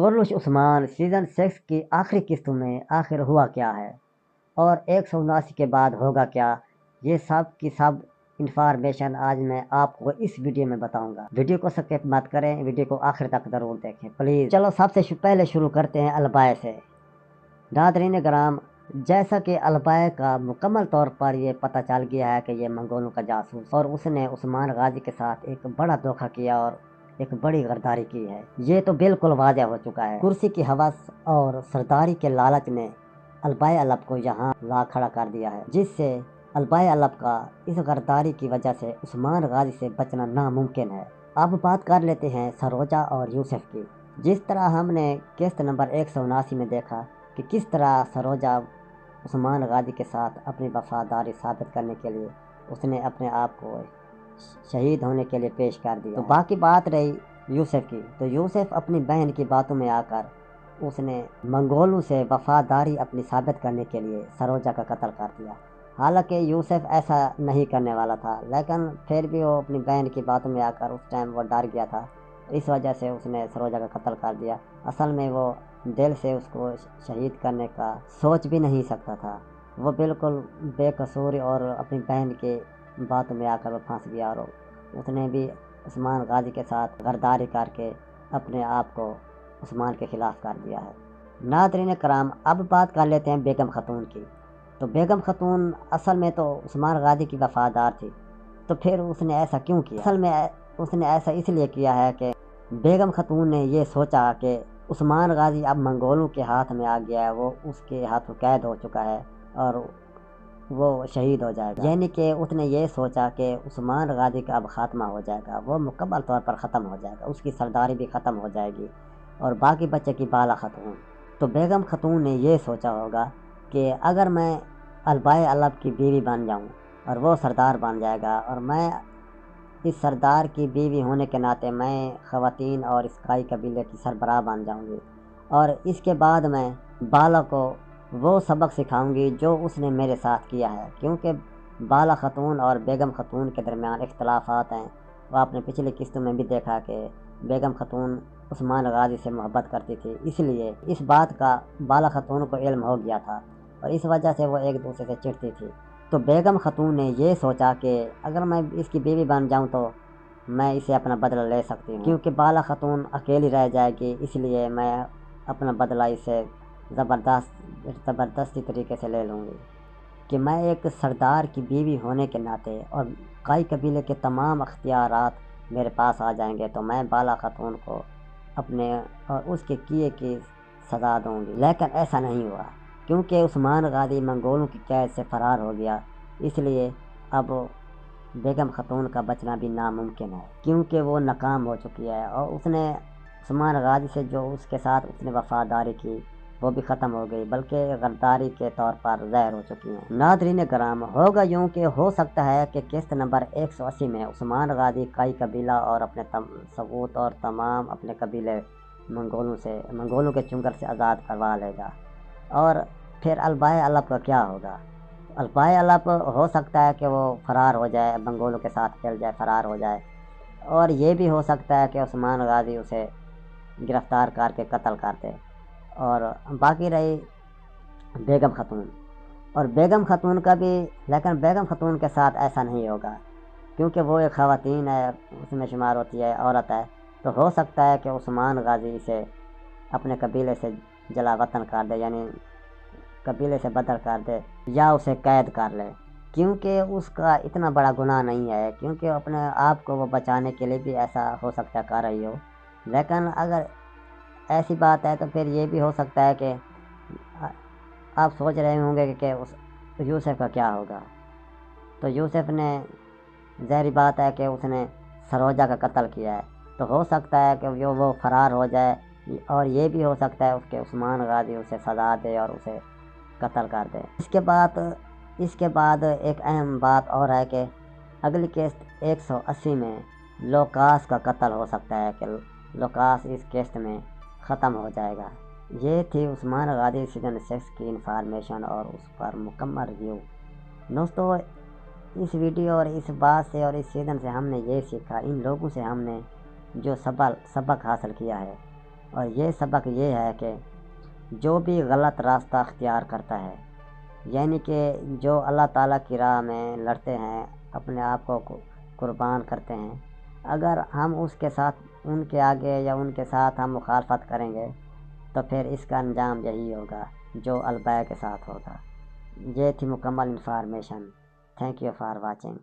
کورلوش عثمان season 6 کی آخری قسط میں آخر ہوا کیا ہے اور 179 کے بعد ہوگا کیا، یہ سب کی سب انفارمیشن آج میں آپ کو اس ویڈیو میں بتاؤں گا۔ ویڈیو کو سکپ مت کریں، ویڈیو کو آخر تک ضرور دیکھیں پلیز۔ چلو سب سے پہلے شروع کرتے ہیں البائے سے۔ ناظرین گرام، جیسا کہ البائے کا مکمل طور پر یہ پتہ چل گیا ہے کہ یہ منگولوں کا جاسوس اور اس نے عثمان غازی کے ساتھ ایک بڑا دھوکہ کیا اور ایک بڑی غداری کی ہے، یہ تو بالکل واضح ہو چکا ہے۔ کرسی کی ہوس اور سرداری کے لالچ نے البائے الب کو یہاں لا کھڑا کر دیا ہے، جس سے البائے الب کا اس غداری کی وجہ سے عثمان غازی سے بچنا ناممکن ہے۔ اب بات کر لیتے ہیں سروجہ اور یوسف کی۔ جس طرح ہم نے قسط نمبر 179 میں دیکھا کہ کس طرح سروجہ عثمان غازی کے ساتھ اپنی وفاداری ثابت کرنے کے لیے اس نے اپنے آپ کو شہید ہونے کے لیے پیش کر دیا۔ تو باقی بات رہی یوسف کی، تو یوسف اپنی بہن کی باتوں میں آ کر اس نے منگولوں سے وفاداری اپنی ثابت کرنے کے لیے سروجہ کا قتل کر دیا۔ حالانکہ یوسف ایسا نہیں کرنے والا تھا، لیکن پھر بھی وہ اپنی بہن کی باتوں میں آ کر اس ٹائم وہ ڈر گیا تھا، اس وجہ سے اس نے سروجہ کا قتل کر دیا۔ اصل میں وہ دل سے اس کو شہید کرنے کا سوچ بھی نہیں سکتا تھا، وہ بالکل بے قصور اور اپنی بہن کی باتوں میں آ کر وہ پھنس گیا اور اس نے بھی عثمان غازی کے ساتھ غداری کر کے اپنے آپ کو عثمان کے خلاف کر دیا ہے۔ ناظرین کرام، اب بات کر لیتے ہیں بیگم خاتون کی۔ تو بیگم خاتون اصل میں تو عثمان غازی کی وفادار تھی، تو پھر اس نے ایسا کیوں کیا؟ اصل میں اس نے ایسا اس لیے کیا ہے کہ بیگم خاتون نے یہ سوچا کہ عثمان غازی اب منگولوں کے ہاتھ میں آ گیا ہے، وہ اس کے ہاتھوں قید ہو چکا ہے اور وہ شہید ہو جائے گا، یعنی کہ اس نے یہ سوچا کہ عثمان غازی کا اب خاتمہ ہو جائے گا، وہ مکمل طور پر ختم ہو جائے گا، اس کی سرداری بھی ختم ہو جائے گی اور باقی بچے کی بالا خاتون۔ تو بیگم خاتون نے یہ سوچا ہوگا کہ اگر میں البائے الب کی بیوی بن جاؤں اور وہ سردار بن جائے گا اور میں اس سردار کی بیوی ہونے کے ناطے میں خواتین اور اسکائی قبیلے کی سربراہ بن جاؤں گی اور اس کے بعد میں بالا کو وہ سبق سکھاؤں گی جو اس نے میرے ساتھ کیا ہے، کیونکہ بالا خاتون اور بیگم خاتون کے درمیان اختلافات ہیں۔ وہ آپ نے پچھلی قسطوں میں بھی دیکھا کہ بیگم خاتون عثمان غازی سے محبت کرتی تھی، اس لیے اس بات کا بالا خاتون کو علم ہو گیا تھا اور اس وجہ سے وہ ایک دوسرے سے چڑھتی تھی۔ تو بیگم خاتون نے یہ سوچا کہ اگر میں اس کی بیوی بن جاؤں تو میں اسے اپنا بدلہ لے سکتی ہوں، کیونکہ بالا خاتون اکیلی رہ جائے گی، اس لیے میں اپنا بدلہ اسے زبردستی طریقے سے لے لوں گی کہ میں ایک سردار کی بیوی ہونے کے ناطے اور کائی قبیلے کے تمام اختیارات میرے پاس آ جائیں گے تو میں بالا خاتون کو اپنے اور اس کے کیے کی سزا دوں گی۔ لیکن ایسا نہیں ہوا، کیونکہ عثمان غازی منگولوں کی قید سے فرار ہو گیا، اس لیے اب بیگم خاتون کا بچنا بھی ناممکن ہے، کیونکہ وہ ناکام ہو چکی ہے اور اس نے عثمان غازی سے جو اس کے ساتھ اس نے وفاداری کی وہ بھی ختم ہو گئی، بلکہ غداری کے طور پر ظاہر ہو چکی ہیں۔ ناظرین کرام، ہوگا یوں کہ ہو سکتا ہے کہ قسط نمبر 180 میں عثمان غازی کائی قبیلہ اور اپنے سغوت اور تمام اپنے قبیلے منگولوں کے چنگر سے آزاد کروا لے گا، اور پھر البائے الب کا کیا ہوگا؟ البائے الب ہو سکتا ہے کہ وہ فرار ہو جائے، منگولوں کے ساتھ چل جائے، فرار ہو جائے، اور یہ بھی ہو سکتا ہے کہ عثمان غازی اسے گرفتار کر کے قتل کر دے۔ اور باقی رہی بیگم خاتون، اور بیگم خاتون کا بھی، لیکن بیگم خاتون کے ساتھ ایسا نہیں ہوگا کیونکہ وہ ایک خواتین ہے، اس میں شمار ہوتی ہے، عورت ہے، تو ہو سکتا ہے کہ عثمان غازی اسے اپنے قبیلے سے جلا وطن کر دے، یعنی قبیلے سے بدر کر دے یا اسے قید کر لے، کیونکہ اس کا اتنا بڑا گناہ نہیں ہے، کیونکہ اپنے آپ کو وہ بچانے کے لیے بھی ایسا ہو سکتا ہے کر رہی ہو۔ لیکن اگر ایسی بات ہے تو پھر یہ بھی ہو سکتا ہے کہ آپ سوچ رہے ہوں گے کہ یوسف کا کیا ہوگا۔ تو یوسف نے، ظاہری بات ہے کہ اس نے سروجہ کا قتل کیا ہے، تو ہو سکتا ہے کہ وہ فرار ہو جائے، اور یہ بھی ہو سکتا ہے کہ عثمان غازی اسے سزا دے اور اسے قتل کر دے۔ اس کے بعد ایک اہم بات اور ہے کہ اگلی قسط 180 میں لوکاس کا قتل ہو سکتا ہے کہ لوکاس اس قسط میں ختم ہو جائے گا۔ یہ تھی عثمان غازی سیزن 6 کی انفارمیشن اور اس پر مکمل ریویو۔ دوستو، اس ویڈیو اور اس بات سے اور اس سیزن سے ہم نے یہ سیکھا، ان لوگوں سے ہم نے جو سبق حاصل کیا ہے اور یہ سبق یہ ہے کہ جو بھی غلط راستہ اختیار کرتا ہے، یعنی کہ جو اللہ تعالیٰ کی راہ میں لڑتے ہیں، اپنے آپ کو قربان کرتے ہیں، اگر ہم اس کے ساتھ ان کے آگے یا ان کے ساتھ ہم مخالفت کریں گے تو پھر اس کا انجام یہی ہوگا جو البیع کے ساتھ ہوگا۔ یہ تھی مکمل information. Thank you for watching.